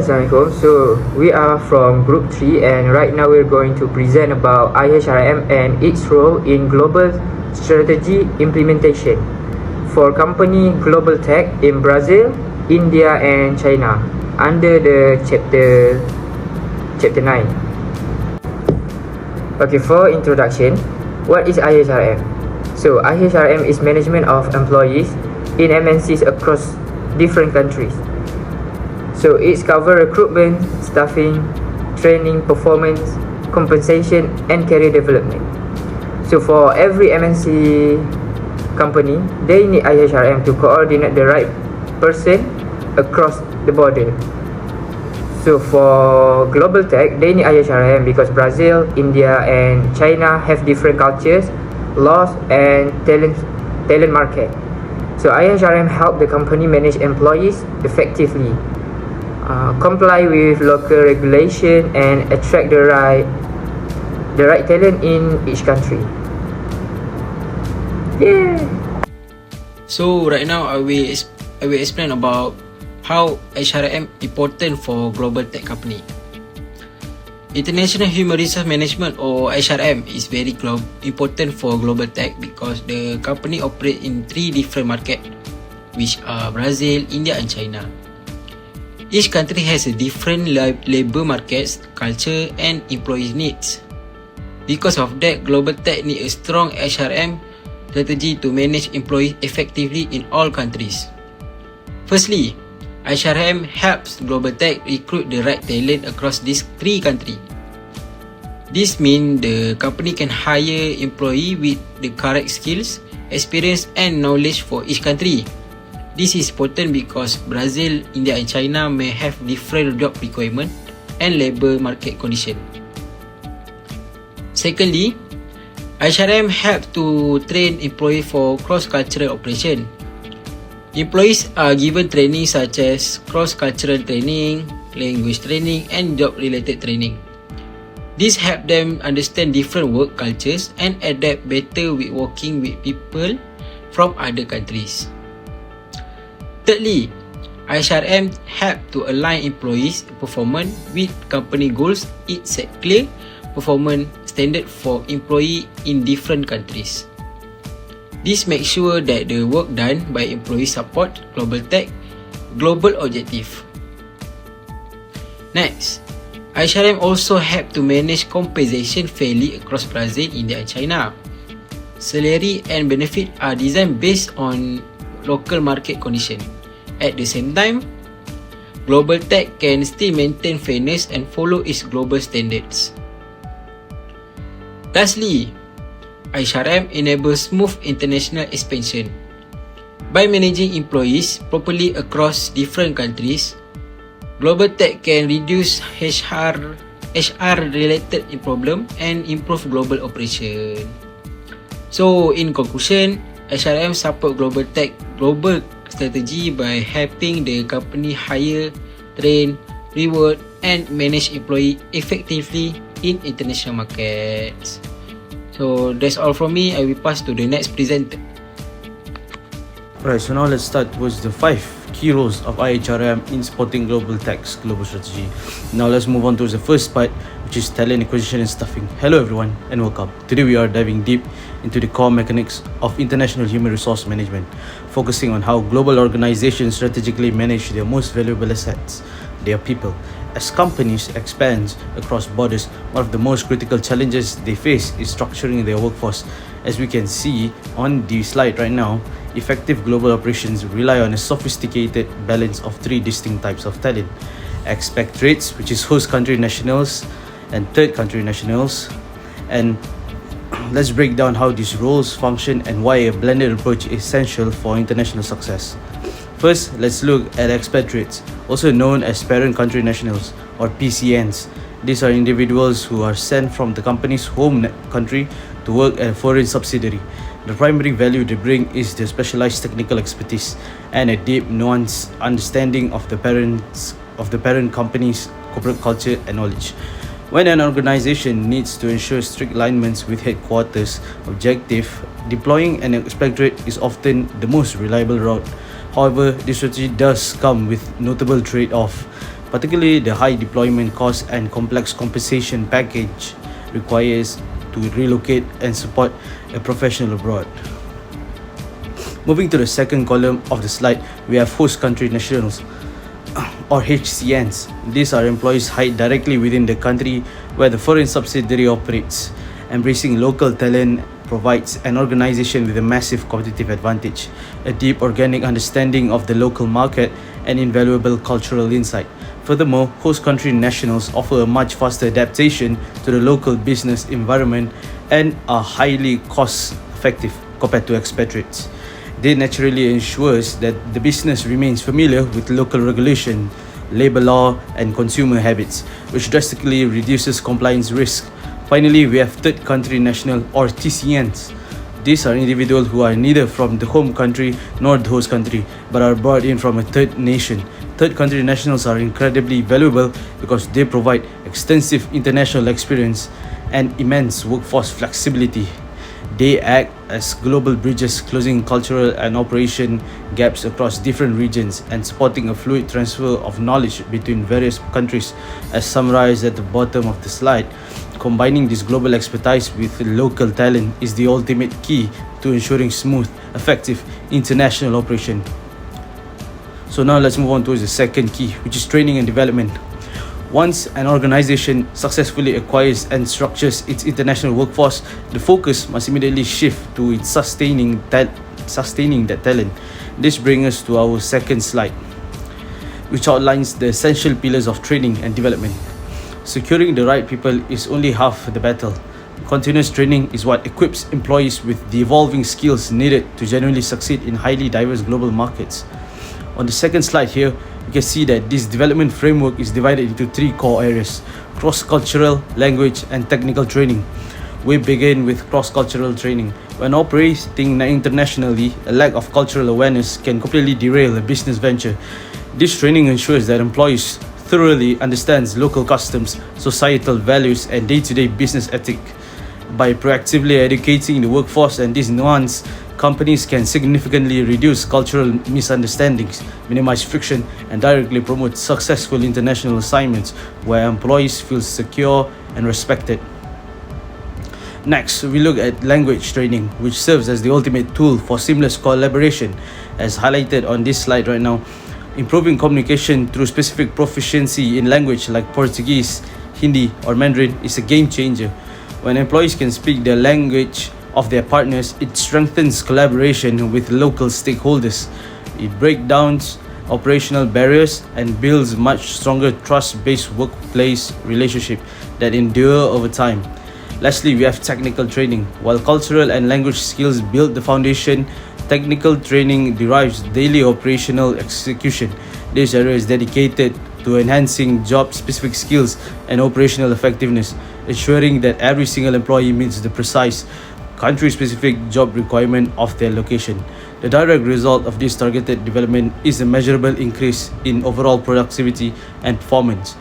Assalamualaikum. So we are from Group 3 and right now we're going to present about IHRM and its role in global strategy implementation for company Global Tech in Brazil, India and China under the chapter 9. Okay, for introduction, what is IHRM? So IHRM is management of employees in MNCs across different countries. So it's cover recruitment, staffing, training, performance, compensation and career development. So for every MNC company, they need IHRM to coordinate the right person across the border. So for Global Tech, they need IHRM because Brazil, India and China have different cultures, laws and talent market. So IHRM help the company manage employees effectively, comply with local regulation and attract the right talent in each country. Yeah. So right now I will explain about how HRM important for global tech company. International Human Resource Management or HRM is very important for global tech because the company operate in 3 different markets, which are Brazil, India and China. Each country has a different labor markets, culture and employee needs. Because of that, global tech need a strong HRM strategy to manage employees effectively in all countries. Firstly, HRM helps global tech recruit the right talent across these 3 countries. This means the company can hire employees with the correct skills, experience and knowledge for each country. This is important because Brazil, India and China may have different job requirements and labor market conditions. Secondly, HRM helps to train employees for cross-cultural operation. Employees are given training such as cross-cultural training, language training and job-related training. This helps them understand different work cultures and adapt better with working with people from other countries. Thirdly, HRM help to align employees' performance with company goals. It set clear performance standard for employees in different countries. This makes sure that the work done by employees support global tech global objective. Next, HRM also help to manage compensation fairly across Brazil, India and China. Salary and benefit are designed based on local market condition. At the same time, global tech can still maintain fairness and follow its global standards. Lastly, HRM enables smooth international expansion. By managing employees properly across different countries, global tech can reduce HR related problem and improve global operation. So in conclusion, HRM support global tech global strategy by helping the company hire, train, reward and manage employees effectively in international markets. So that's all from me. I will pass to the next presenter. Alright, so now let's start with the 5 key roles of IHRM in supporting global tech's global strategy. Now let's move on to the first part, which is talent acquisition and staffing. Hello everyone and welcome. Today we are diving deep into the core mechanics of international human resource management, focusing on how global organizations strategically manage their most valuable assets, their people. As companies expand across borders, one of the most critical challenges they face is structuring their workforce. As we can see on the slide right now, effective global operations rely on a sophisticated balance of 3 distinct types of talent: expatriates, which is host country nationals, and third country nationals. And let's break down how these roles function and why a blended approach is essential for international success. First, let's look at expatriates, also known as parent country nationals or PCNs. These are individuals who are sent from the company's home country to work at a foreign subsidiary. The primary value they bring is their specialized technical expertise and a deep, nuanced understanding of the parent company's corporate culture and knowledge. When an organization needs to ensure strict alignments with headquarters objective, deploying an expatriate is often the most reliable route. However, this strategy does come with notable trade-off, particularly the high deployment cost and complex compensation package requires to relocate and support a professional abroad. Moving to the second column of the slide, we have host country nationals or HCNs. These are employees hired directly within the country where the foreign subsidiary operates. Embracing local talent provides an organization with a massive competitive advantage, a deep organic understanding of the local market, and invaluable cultural insight. Furthermore, host country nationals offer a much faster adaptation to the local business environment and are highly cost effective compared to expatriates. This naturally ensures that the business remains familiar with local regulation, labor law, and consumer habits, which drastically reduces compliance risk. Finally, we have third country national or TCNs. These are individuals who are neither from the home country nor the host country, but are brought in from a third nation. Third country nationals are incredibly valuable because they provide extensive international experience and immense workforce flexibility. They act as global bridges, closing cultural and operation gaps across different regions and supporting a fluid transfer of knowledge between various countries, as summarized at the bottom of the slide. Combining this global expertise with local talent is the ultimate key to ensuring smooth, effective international operation. So now let's move on to the second key, which is training and development. Once an organization successfully acquires and structures its international workforce, the focus must immediately shift to its sustaining that talent. This brings us to our second slide, which outlines the essential pillars of training and development. Securing the right people is only half the battle. Continuous training is what equips employees with the evolving skills needed to genuinely succeed in highly diverse global markets. On the second slide here, you can see that this development framework is divided into three core areas: cross-cultural, language, and technical training. We begin with cross-cultural training. When operating internationally, a lack of cultural awareness can completely derail a business venture. This training ensures that employees thoroughly understands local customs, societal values, and day-to-day business ethic. By proactively educating the workforce and these nuances, companies can significantly reduce cultural misunderstandings, minimize friction, and directly promote successful international assignments where employees feel secure and respected. Next, we look at language training, which serves as the ultimate tool for seamless collaboration, as highlighted on this slide right now. Improving communication through specific proficiency in language like Portuguese, Hindi, or Mandarin is a game changer. When employees can speak the language of their partners, it strengthens collaboration with local stakeholders. It breaks down operational barriers and builds much stronger trust-based workplace relationships that endure over time. Lastly, we have technical training. While cultural and language skills build the foundation, technical training derives daily operational execution. This area is dedicated to enhancing job-specific skills and operational effectiveness, ensuring that every single employee meets the precise country-specific job requirement of their location. The direct result of this targeted development is a measurable increase in overall productivity and performance.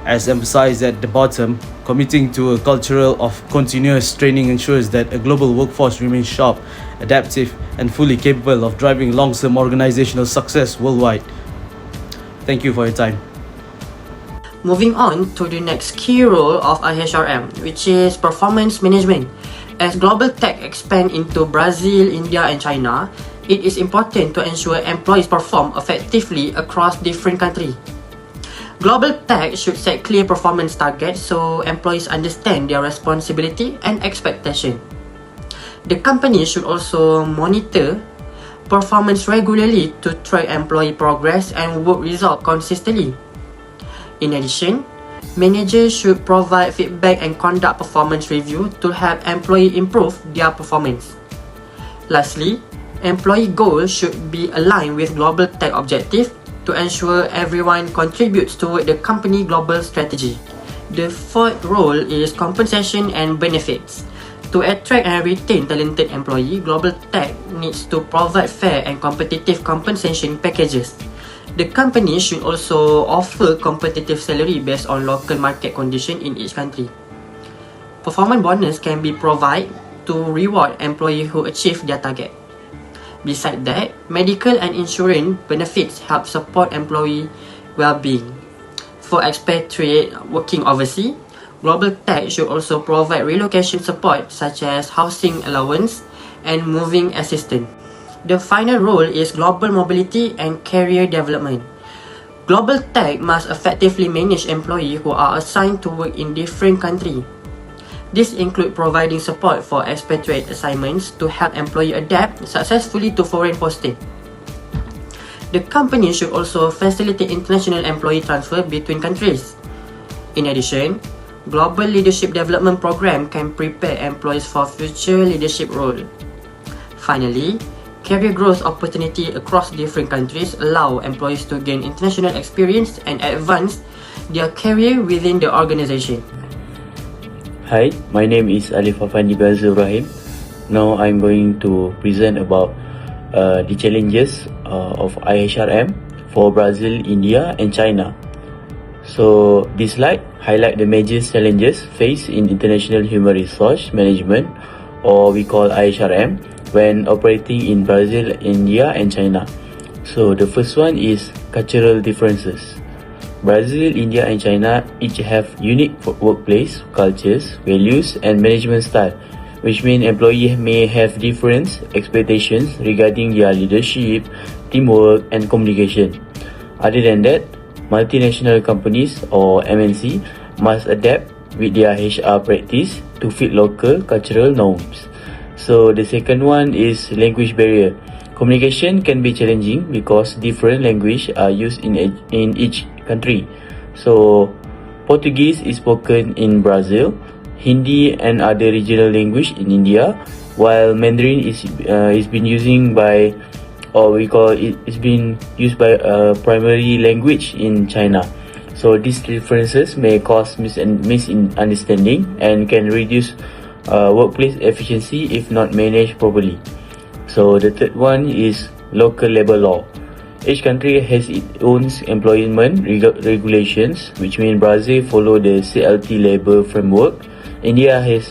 As emphasized at the bottom, committing to a culture of continuous training ensures that a global workforce remains sharp, adaptive, and fully capable of driving long-term organizational success worldwide. Thank you for your time. Moving on to the next key role of IHRM, which is performance management. As global tech expand into Brazil, India, and China, it is important to ensure employees perform effectively across different countries. Global tech should set clear performance targets so employees understand their responsibility and expectation. The company should also monitor performance regularly to track employee progress and work results consistently. In addition, managers should provide feedback and conduct performance review to help employees improve their performance. Lastly, employee goals should be aligned with global tech objectives to ensure everyone contributes toward the company global strategy. The fourth role is compensation and benefits. To attract and retain talented employees, global tech needs to provide fair and competitive compensation packages. The company should also offer competitive salary based on local market conditions in each country. Performance bonus can be provided to reward employees who achieve their target. Besides that, medical and insurance benefits help support employee well-being. For expatriate working overseas, Global Tech should also provide relocation support such as housing allowance and moving assistance. The final role is global mobility and career development. Global Tech must effectively manage employees who are assigned to work in different countries. This includes providing support for expatriate assignments to help employees adapt successfully to foreign posting. The company should also facilitate international employee transfer between countries. In addition, Global Leadership Development Program can prepare employees for future leadership roles. Finally, career growth opportunity across different countries allow employees to gain international experience and advance their career within the organization. Hi, my name is Alif Afandi Bazir Ibrahim. Now I'm going to present about the challenges of IHRM for Brazil, India and China. So this slide highlight the major challenges faced in international human resource management, or we call IHRM, when operating in Brazil, India and China. So the first one is cultural differences. Brazil, India and China each have unique workplace, cultures, values and management style, which mean employees may have different expectations regarding their leadership, teamwork and communication. Other than that, multinational companies or MNC must adapt with their HR practice to fit local cultural norms. So the second one is language barrier. Communication can be challenging because different language are used in each country. So Portuguese is spoken in Brazil, Hindi and other regional language in India, while Mandarin is been using by, or we call it, is being used by primary language in China. So these differences may cause misunderstanding and can reduce workplace efficiency if not managed properly. So the third one is local labor law. Each country has its own employment regulations, which mean Brazil follow the CLT labor framework, India has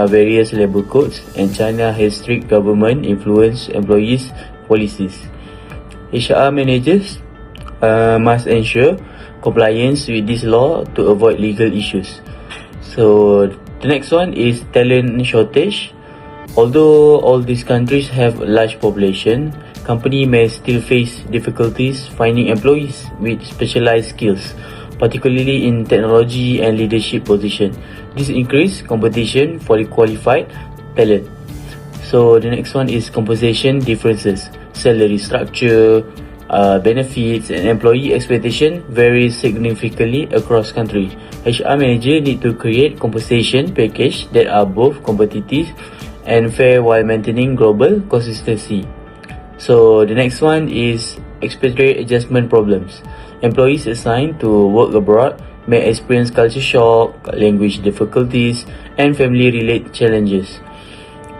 various labor codes, and China has strict government influence employees policies. HR managers must ensure compliance with this law to avoid legal issues. So the next one is talent shortage. Although all these countries have a large population, company may still face difficulties finding employees with specialized skills, particularly in technology and leadership position. This increase competition for the qualified talent. So the next one is compensation differences. Salary structure, benefits and employee expectation vary significantly across countries. HR manager need to create compensation package that are both competitive and fair while maintaining global consistency. So the next one is expatriate adjustment problems. Employees assigned to work abroad may experience culture shock, language difficulties and family-related challenges.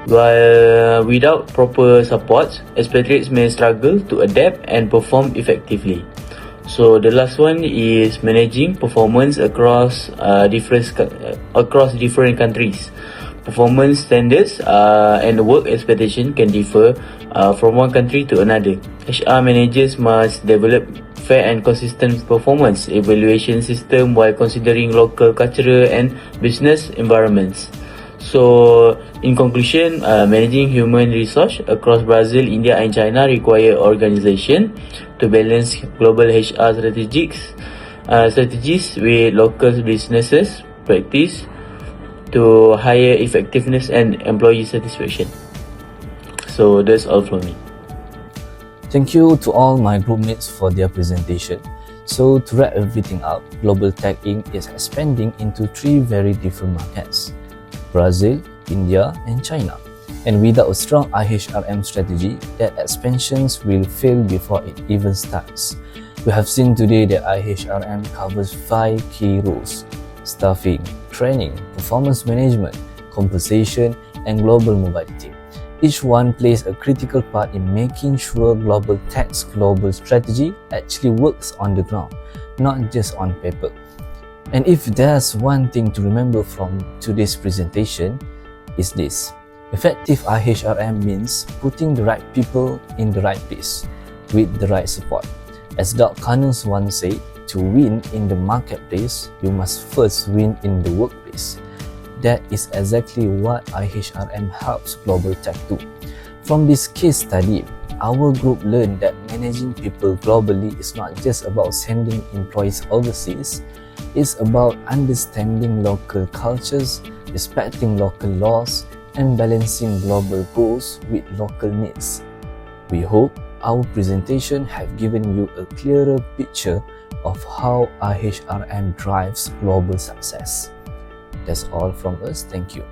While without proper support, expatriates may struggle to adapt and perform effectively. So the last one is managing performance across different countries. Performance standards and work expectation can differ from one country to another. HR managers must develop fair and consistent performance evaluation system while considering local cultural and business environments. So in conclusion, managing human resource across Brazil, India and China require organization to balance global HR strategies with local businesses practice to higher effectiveness and employee satisfaction. So that's all from me. Thank you to all my groupmates for their presentation. So to wrap everything up, Global Tech Inc. is expanding into 3 very different markets: Brazil, India and China. And without a strong IHRM strategy, that expansions will fail before it even starts. We have seen today that IHRM covers 5 key roles: staffing, training, performance management, compensation and global mobility. Each one plays a critical part in making sure Global Tech's global strategy actually works on the ground, not just on paper. And if there's one thing to remember from today's presentation, is this: effective IHRM means putting the right people in the right place with the right support. As Doc Connors once said, to win in the marketplace, you must first win in the workplace. That is exactly what IHRM helps Global Tech do. From this case study, our group learned that managing people globally is not just about sending employees overseas, it's about understanding local cultures, respecting local laws, and balancing global goals with local needs. We hope our presentation have given you a clearer picture of how IHRM drives global success. That's all from us. Thank you.